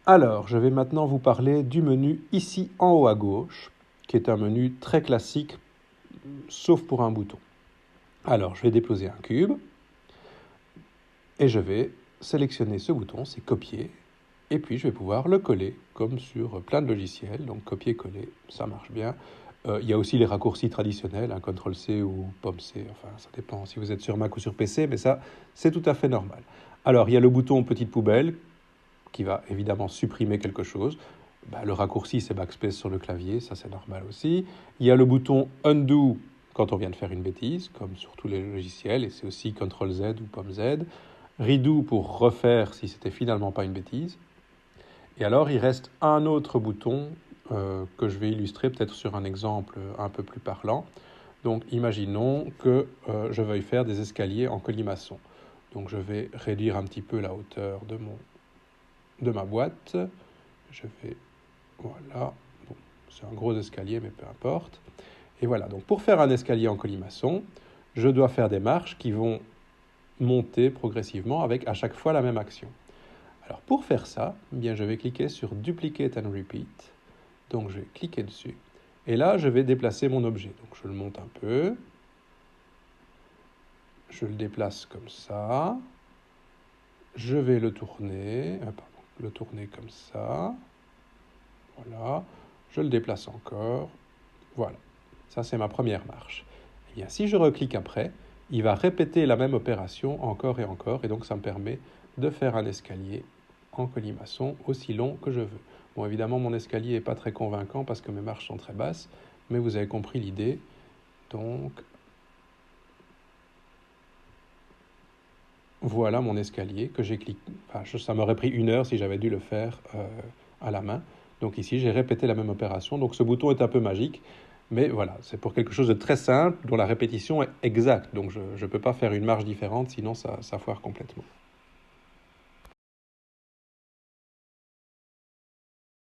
Alors, je vais maintenant vous parler du menu ici en haut à gauche, qui est un menu très classique, sauf pour un bouton. Alors, je vais déposer un cube et je vais sélectionner ce bouton, c'est copier, et puis je vais pouvoir le coller, comme sur plein de logiciels, donc copier-coller, ça marche bien. Il y a aussi les raccourcis traditionnels, un CTRL-C ou POM-C, enfin ça dépend si vous êtes sur Mac ou sur PC, mais ça c'est tout à fait normal. Alors il y a le bouton petite poubelle, qui va évidemment supprimer quelque chose. Le raccourci, c'est backspace sur le clavier, ça c'est normal aussi. Il y a le bouton undo quand on vient de faire une bêtise, comme sur tous les logiciels, et c'est aussi CTRL-Z ou POM-Z. Redo pour refaire si c'était finalement pas une bêtise. Et alors, il reste un autre bouton que je vais illustrer peut-être sur un exemple un peu plus parlant. Donc, imaginons que je veuille faire des escaliers en colimaçon. Donc, je vais réduire un petit peu la hauteur de ma boîte. Je vais, voilà, bon, c'est un gros escalier, mais peu importe. Et voilà, donc pour faire un escalier en colimaçon, je dois faire des marches qui vont monter progressivement avec à chaque fois la même action. Alors pour faire ça, eh bien, je vais cliquer sur Duplicate and Repeat. Donc je vais cliquer dessus. Et là, je vais déplacer mon objet. Donc je le monte un peu. Je le déplace comme ça. Je vais le tourner. Le tourner comme ça. Voilà. Je le déplace encore. Voilà. Ça, c'est ma première marche. Et bien, si je reclique après, il va répéter la même opération encore et encore. Et donc, ça me permet de faire un escalier en colimaçon aussi long que je veux. Bon, évidemment, mon escalier n'est pas très convaincant parce que mes marches sont très basses, mais vous avez compris l'idée. Donc, voilà mon escalier que j'ai cliqué. Enfin, ça m'aurait pris 1 heure si j'avais dû le faire à la main. Donc ici, j'ai répété la même opération. Donc ce bouton est un peu magique, mais voilà, c'est pour quelque chose de très simple dont la répétition est exacte. Donc je ne peux pas faire une marche différente, sinon ça foire complètement.